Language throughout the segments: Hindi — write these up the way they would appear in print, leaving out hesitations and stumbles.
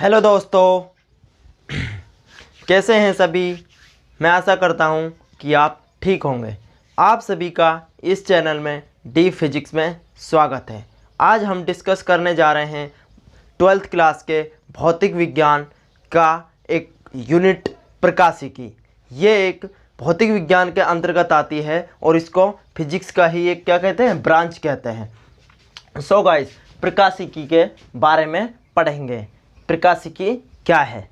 हेलो दोस्तों, कैसे हैं सभी। मैं आशा करता हूं कि आप ठीक होंगे। आप सभी का इस चैनल में डी फिजिक्स में स्वागत है। आज हम डिस्कस करने जा रहे हैं 12th क्लास के भौतिक विज्ञान का एक यूनिट प्रकाशिकी। ये एक भौतिक विज्ञान के अंतर्गत आती है और इसको फिजिक्स का ही एक क्या कहते हैं, ब्रांच कहते हैं। सो गाइस, प्रकाशिकी के बारे में पढ़ेंगे। प्रकाशिकी क्या है?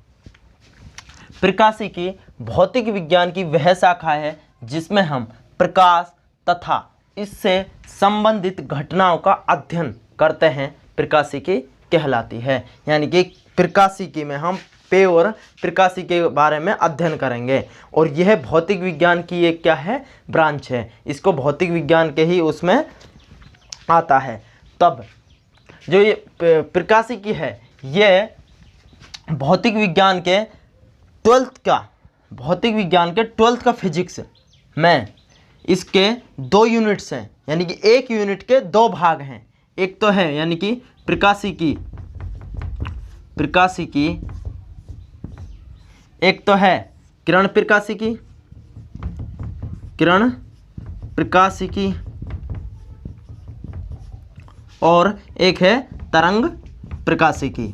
प्रकाशिकी भौतिक विज्ञान की वह शाखा है जिसमें हम प्रकाश तथा इससे संबंधित घटनाओं का अध्ययन करते हैं। प्रकाशिकी कहलाती है। यानी कि प्रकाशिकी में हम प्योर प्रकाशिकी के बारे में अध्ययन करेंगे और यह भौतिक विज्ञान की एक क्या है, ब्रांच है। इसको भौतिक विज्ञान के ही उसमें आता है। तब जो ये प्रकाशिकी है, ये भौतिक विज्ञान के 12th का फिजिक्स में इसके 2 यूनिट्स हैं। यानी कि एक यूनिट के 2 भाग हैं। एक तो है यानी कि प्रकाशिकी, एक तो है किरण प्रकाशिकी और एक है तरंग प्रकाशिकी।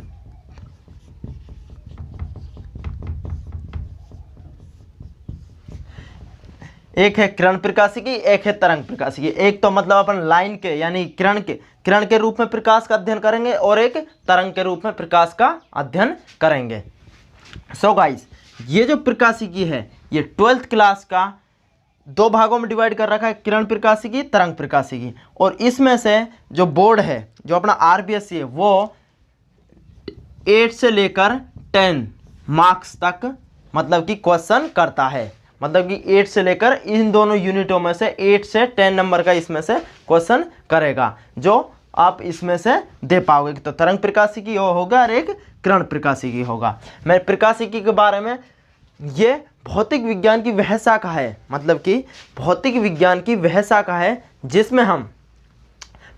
एक है किरण प्रकाशिकी, एक है तरंग प्रकाशिकी। एक तो मतलब अपन लाइन के यानी किरण के रूप में प्रकाश का अध्ययन करेंगे और एक तरंग के रूप में प्रकाश का अध्ययन करेंगे। सो गाइस, ये जो प्रकाशिकी है ये 12th क्लास का 2 भागों में डिवाइड कर रखा है, किरण प्रकाशिकी, तरंग प्रकाशिकी। और इसमें से जो बोर्ड है, जो अपना RBSC है, वो 8 से लेकर 10 मार्क्स तक मतलब कि क्वेश्चन करता है। मतलब कि 8 से लेकर इन दोनों यूनिटों में से 8 से 10 नंबर का इसमें से क्वेश्चन करेगा, जो आप इसमें से दे पाओगे। तो तरंग प्रकाशिकी होगा और एक किरण प्रकाशिकी होगा। मैं प्रकाशिकी के बारे में, ये भौतिक विज्ञान की वह शाखा है, मतलब कि भौतिक विज्ञान की वह शाखा है जिसमें हम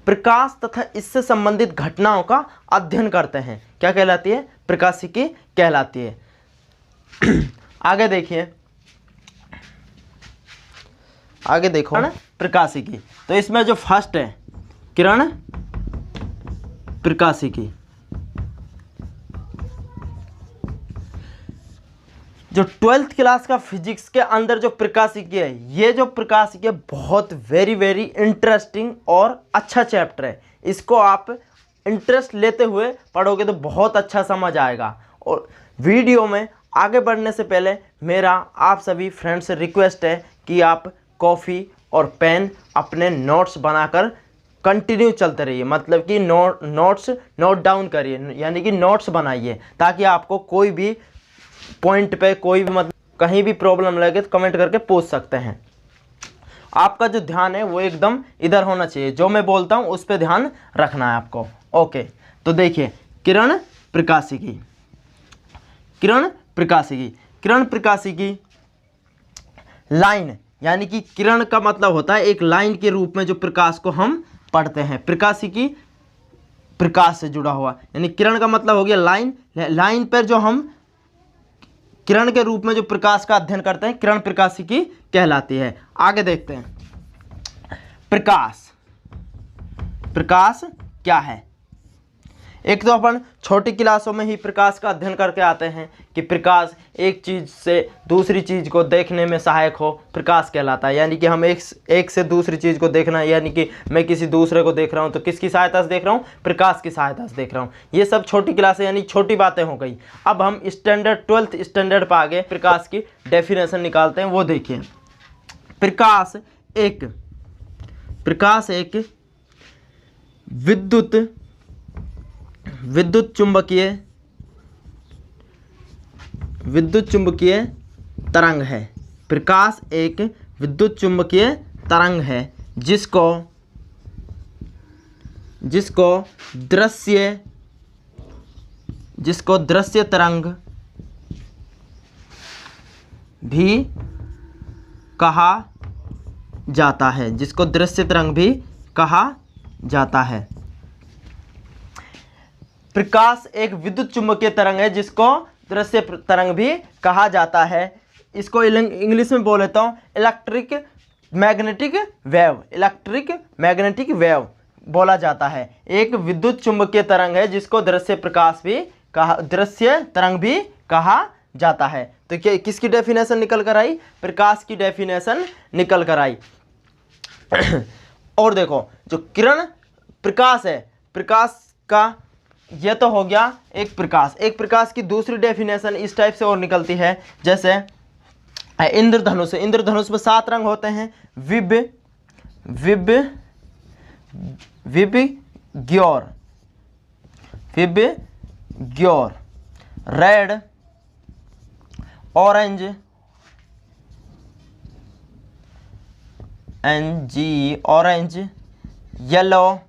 प्रकाश तथा इससे संबंधित घटनाओं का अध्ययन करते हैं। क्या कहलाती है? प्रकाशिकी कहलाती है। आगे देखो प्रकाशिकी। तो इसमें जो फर्स्ट है किरण प्रकाशिकी। जो 12th क्लास का फिजिक्स के अंदर जो प्रकाशिकी है, ये जो प्रकाशिकी है बहुत वेरी इंटरेस्टिंग और अच्छा चैप्टर है। इसको आप इंटरेस्ट लेते हुए पढ़ोगे तो बहुत अच्छा समझ आएगा। और वीडियो में आगे बढ़ने से पहले मेरा आप सभी फ्रेंड्स से रिक्वेस्ट है कि आप कॉफ़ी और पेन अपने नोट्स बनाकर कंटिन्यू चलते रहिए। मतलब कि नोट्स नोट डाउन करिए, यानी कि नोट्स बनाइए, ताकि आपको कोई भी पॉइंट पे कोई भी मतलब कहीं भी प्रॉब्लम लगे तो कमेंट करके पूछ सकते हैं। आपका जो ध्यान है वो एकदम इधर होना चाहिए, जो मैं बोलता हूँ उस पर ध्यान रखना है आपको। ओके, तो देखिए किरण प्रकाशिकी लाइन, यानी कि किरण का मतलब होता है एक लाइन के रूप में जो प्रकाश को हम पढ़ते हैं। प्रकाशिकी प्रकाश से जुड़ा हुआ, यानी किरण का मतलब हो गया लाइन पर जो हम किरण के रूप में जो प्रकाश का अध्ययन करते हैं, किरण प्रकाशिकी कहलाती है। आगे देखते हैं प्रकाश क्या है। एक तो अपन छोटी क्लासों में ही प्रकाश का अध्ययन करके आते हैं कि प्रकाश एक चीज़ से दूसरी चीज़ को देखने में सहायक हो, प्रकाश कहलाता है। यानी कि हम एक से दूसरी चीज़ को देखना, यानी कि मैं किसी दूसरे को देख रहा हूँ तो किसकी सहायता से देख रहा हूँ? प्रकाश की सहायता से देख रहा हूँ। ये सब छोटी क्लासें यानी छोटी बातें हो गई। अब हम 12th स्टैंडर्ड पर आगे प्रकाश की डेफिनेशन निकालते हैं। वो देखिए, प्रकाश एक विद्युत चुंबकीय तरंग है। प्रकाश एक विद्युत चुंबकीय तरंग है जिसको दृश्य तरंग भी कहा जाता है। प्रकाश एक विद्युत चुंबकीय तरंग है जिसको दृश्य तरंग भी कहा जाता है। इसको इंग्लिश में बोल लेता हूँ electric magnetic wave, electric magnetic wave बोला जाता है। एक विद्युत चुंबकीय तरंग है जिसको दृश्य प्रकाश भी कहा, दृश्य तरंग भी कहा जाता है। तो क्या किसकी डेफिनेशन निकल कर आई? प्रकाश की डेफिनेशन निकल कर आई। और देखो जो किरण प्रकाश है, प्रकाश का ये तो हो गया एक प्रकाश। एक प्रकाश की दूसरी डेफिनेशन इस टाइप से और निकलती है, जैसे इंद्रधनुष। इंद्रधनुष में 7 रंग होते हैं, VIBGYOR, red, orange, orange, yellow,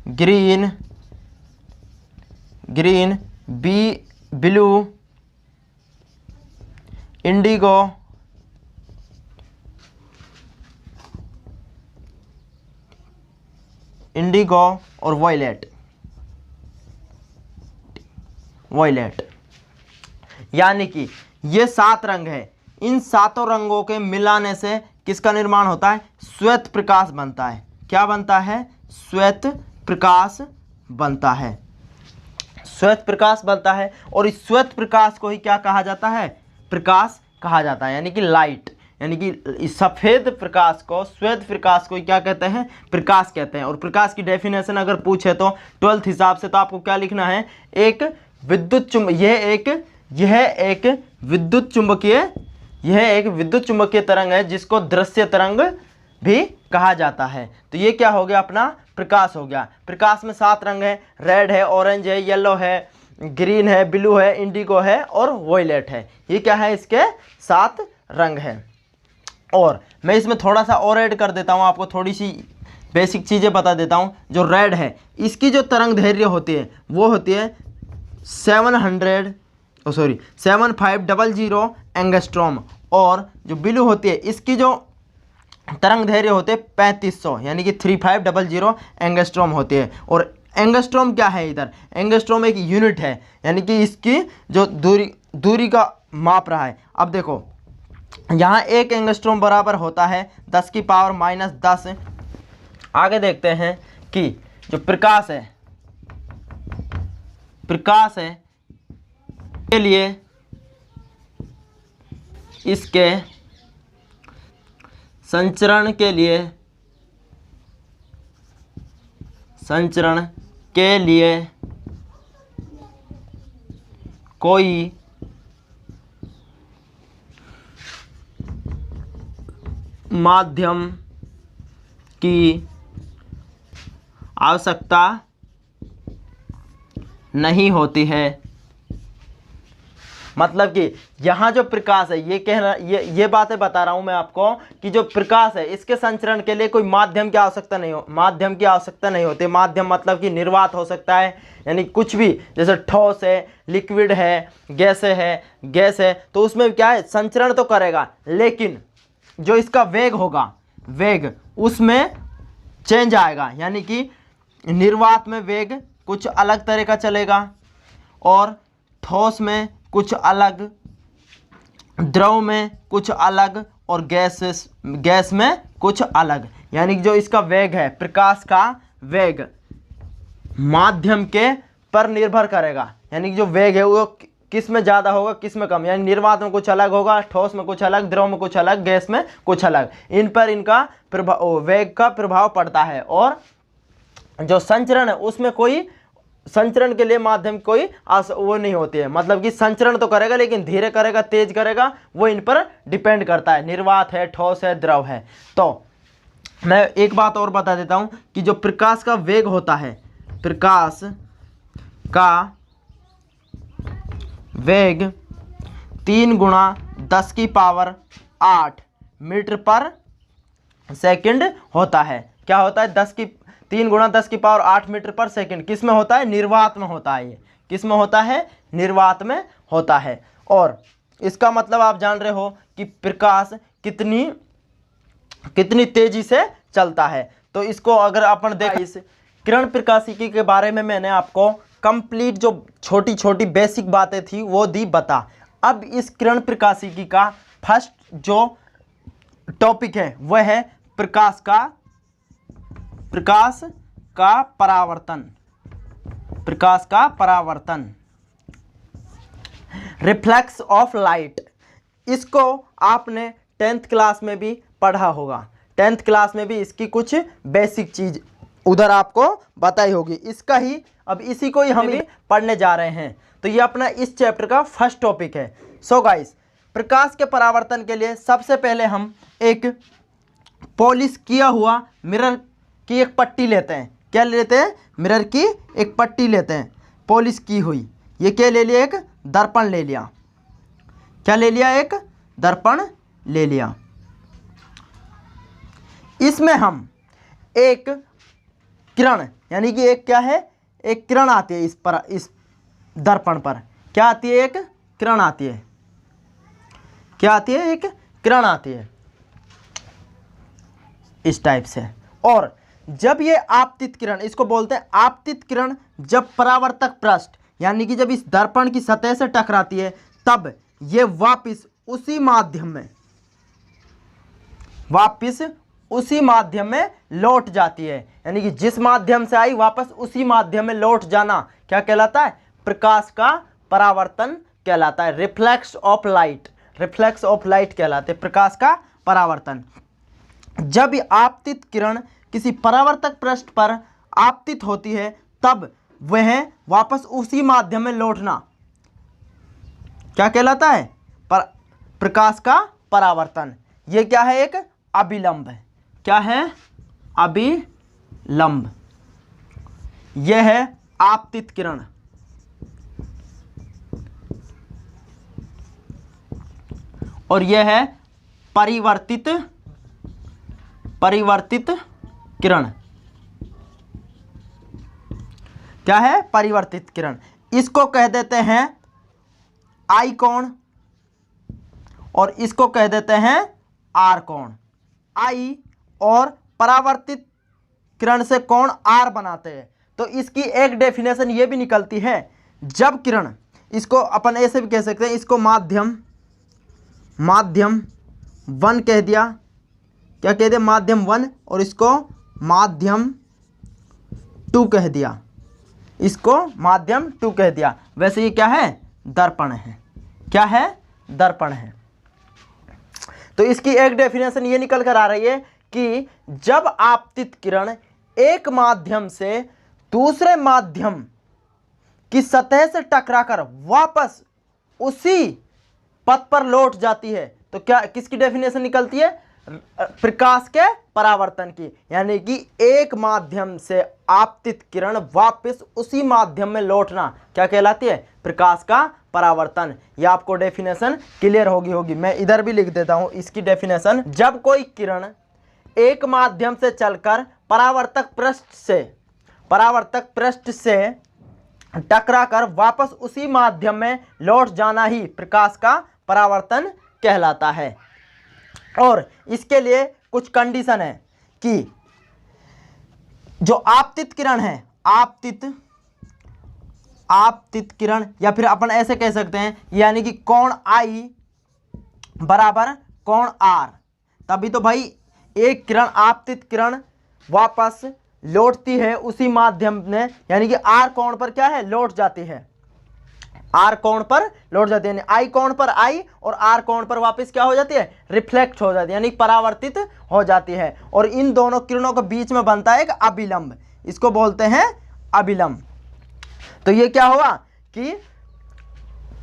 green, blue, Indigo, और वॉयलेट। यानी कि ये 7 रंग है। इन 7 रंगों के मिलाने से किसका निर्माण होता है? श्वेत प्रकाश बनता है। क्या बनता है? श्वेत प्रकाश बनता है। श्वेत प्रकाश बनता है। और इस श्वेत प्रकाश को ही क्या कहा जाता है? प्रकाश कहा जाता है, यानी कि लाइट। यानी कि इस सफ़ेद प्रकाश को, श्वेत प्रकाश को क्या कहते हैं? प्रकाश कहते हैं। और प्रकाश की डेफिनेशन अगर पूछे तो 12th हिसाब से तो आपको क्या लिखना है? एक विद्युत यह एक विद्युत चुंबकीय तरंग है जिसको दृश्य तरंग भी कहा जाता है। तो ये क्या हो गया? अपना प्रकाश हो गया। प्रकाश में 7 रंग है, रेड है, ऑरेंज है, येलो है, ग्रीन है, ब्लू है, इंडिगो है और वॉयलेट है। ये क्या है? इसके 7 रंग हैं। और मैं इसमें थोड़ा सा और ऐड कर देता हूँ, आपको थोड़ी सी बेसिक चीज़ें बता देता हूँ। जो रेड है इसकी जो तरंग दैर्घ्य होती है वो होती है 7500 एंगस्ट्रॉम। और जो ब्लू होती है इसकी जो तरंग दैर्घ्य होते हैं 3500, यानी कि 3500 एंगस्ट्रॉम होती है। और एंगस्ट्रॉम क्या है? इधर एंगस्ट्रॉम एक यूनिट है, यानी कि इसकी जो दूरी का माप रहा है। अब देखो यहाँ 1 एंगस्ट्रॉम बराबर होता है 10⁻⁻10। आगे देखते हैं कि जो प्रकाश है के लिए इसके संचरण के लिए कोई माध्यम की आवश्यकता नहीं होती है। मतलब कि यहाँ जो प्रकाश है, ये बातें बता रहा हूँ मैं आपको कि जो प्रकाश है इसके संचरण के लिए कोई माध्यम की आवश्यकता नहीं होती। माध्यम मतलब कि निर्वात हो सकता है, यानी कुछ भी, जैसे ठोस है, लिक्विड है, गैस है, तो उसमें क्या है? संचरण तो करेगा, लेकिन जो इसका वेग होगा, उसमें चेंज आएगा। यानी कि निर्वात में वेग कुछ अलग तरह का चलेगा, और ठोस में कुछ अलग, द्रव में कुछ अलग, और गैस में कुछ अलग। यानी कि जो इसका वेग है, प्रकाश का वेग माध्यम के पर निर्भर करेगा। यानी कि जो वेग है वो किस में ज़्यादा होगा, किस में कम। यानी निर्वात में कुछ अलग होगा, ठोस में कुछ अलग, द्रव में कुछ अलग, गैस में कुछ अलग। इन पर इनका वेग का प्रभाव पड़ता है। और जो संचरण है उसमें कोई संचरण के लिए माध्यम कोई वो नहीं होती है। मतलब कि संचरण तो करेगा, लेकिन धीरे करेगा, तेज करेगा, वो इन पर डिपेंड करता है। निर्वात है, ठोस है, द्रव है। तो मैं एक बात और बता देता हूँ कि जो प्रकाश का वेग होता है, प्रकाश का वेग 3 × 10⁸ मीटर पर सेकंड होता है। क्या होता है? 3 × 10⁸ मीटर पर सेकंड। किस में होता है? निर्वात में होता है। ये किस में होता है? निर्वात में होता है। और इसका मतलब आप जान रहे हो कि प्रकाश कितनी तेजी से चलता है। तो इसको अगर अपन देखें, किरण प्रकाशिकी के बारे में मैंने आपको कंप्लीट जो छोटी छोटी बेसिक बातें थी वो दी बता। अब इस किरण प्रकाशिकी का फर्स्ट जो टॉपिक है वह है प्रकाश का परावर्तन। प्रकाश का परावर्तन, रिफ्लेक्स ऑफ लाइट। इसको आपने 10th क्लास में भी पढ़ा होगा। 10th क्लास में भी इसकी कुछ बेसिक चीज उधर आपको बताई होगी। इसका ही अब इसी को ही हम भी पढ़ने जा रहे हैं। तो ये अपना इस चैप्टर का फर्स्ट टॉपिक है। सो गाइस, प्रकाश के परावर्तन के लिए सबसे पहले हम एक पॉलिश किया हुआ मिरर की एक पट्टी लेते हैं। क्या लेते हैं? मिरर की एक पट्टी लेते हैं, पॉलिश की हुई। ये क्या ले लिया? एक दर्पण ले लिया। क्या ले लिया? एक दर्पण ले लिया। इसमें हम एक किरण, यानी कि एक क्या है, एक किरण आती है इस दर्पण पर। क्या आती है? एक किरण आती है। क्या आती है? एक किरण आती है इस टाइप से। और जब ये आपतित किरण, इसको बोलते हैं आपतित किरण, जब परावर्तक पृष्ठ यानी कि जब इस दर्पण की सतह से टकराती है तब ये वापस उसी माध्यम में लौट जाती है। यानी कि जिस माध्यम से आई वापस उसी माध्यम में लौट जाना क्या कहलाता है? प्रकाश का परावर्तन कहलाता है। Reflex of light, reflex of light कहलाते हैं प्रकाश का परावर्तन। जब आपतित किरण किसी परावर्तक पृष्ठ पर आपतित होती है तब वह वापस उसी माध्यम में लौटना क्या कहलाता है? प्रकाश का परावर्तन। यह क्या है? एक अभिलंब है। क्या है? अभिलंब। यह है आपतित किरण। और यह है परिवर्तित किरण। क्या है? परिवर्तित किरण। इसको कह देते हैं आई कोण और इसको कह देते हैं आर कोण। आई और परावर्तित किरण से कोण आर बनाते हैं। तो इसकी एक डेफिनेशन ये भी निकलती है, जब किरण, इसको अपन ऐसे भी कह सकते हैं, इसको माध्यम 1 कह दिया। क्या कह दिया? माध्यम 1। और इसको माध्यम 2 कह दिया। इसको माध्यम 2 कह दिया। वैसे ये क्या है? दर्पण है। क्या है? दर्पण है। तो इसकी एक डेफिनेशन ये निकल कर आ रही है कि जब आपतित किरण एक माध्यम से दूसरे माध्यम की सतह से टकराकर वापस उसी पथ पर लौट जाती है तो क्या, किसकी डेफिनेशन निकलती है? प्रकाश के परावर्तन की। यानी कि एक माध्यम से आपतित किरण वापस उसी माध्यम में लौटना क्या कहलाती है? प्रकाश का परावर्तन। यह आपको डेफिनेशन क्लियर होगी। मैं इधर भी लिख देता हूं इसकी डेफिनेशन। जब कोई किरण एक माध्यम से चलकर परावर्तक पृष्ठ से टकराकर वापस उसी माध्यम में लौट जाना ही प्रकाश का परावर्तन कहलाता है। और इसके लिए कुछ कंडीशन है कि जो आपतित किरण है, आपतित किरण, या फिर अपन ऐसे कह सकते हैं, यानी कि कोण आई बराबर कोण आर, तभी तो भाई एक किरण, आपतित किरण वापस लौटती है उसी माध्यम में, यानी कि आर कोण पर क्या है? लौट जाती है। आर कोण पर लौट जाती है, यानी आई कोण पर आई और आर कोण पर वापस क्या हो जाती है? रिफ्लेक्ट हो जाती है, यानी परावर्तित हो जाती है। और इन दोनों किरणों के बीच में बनता है एक अभिलंब। इसको बोलते हैं अभिलंब। तो ये क्या हुआ कि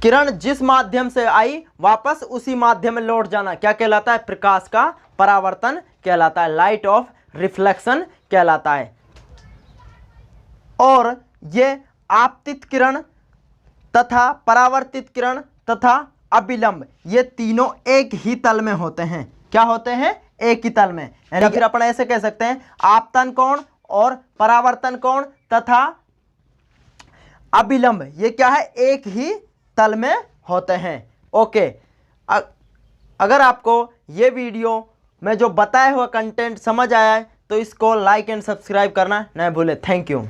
किरण जिस माध्यम से आई वापस उसी माध्यम में लौट जाना क्या कहलाता है? प्रकाश का परावर्तन कहलाता है। लाइट ऑफ रिफ्लेक्शन कहलाता है। और ये आपतित किरण तथा परावर्तित किरण तथा अभिलंब, ये तीनों एक ही तल में होते हैं। क्या होते हैं? एक ही तल में। यानी फिर अपन ऐसे कह सकते हैं आपतन कोण और परावर्तन कोण तथा अभिलंब, ये क्या है? एक ही तल में होते हैं। ओके, अगर आपको ये वीडियो में जो बताया हुआ कंटेंट समझ आया है तो इसको लाइक एंड सब्सक्राइब करना न भूले। Thank you.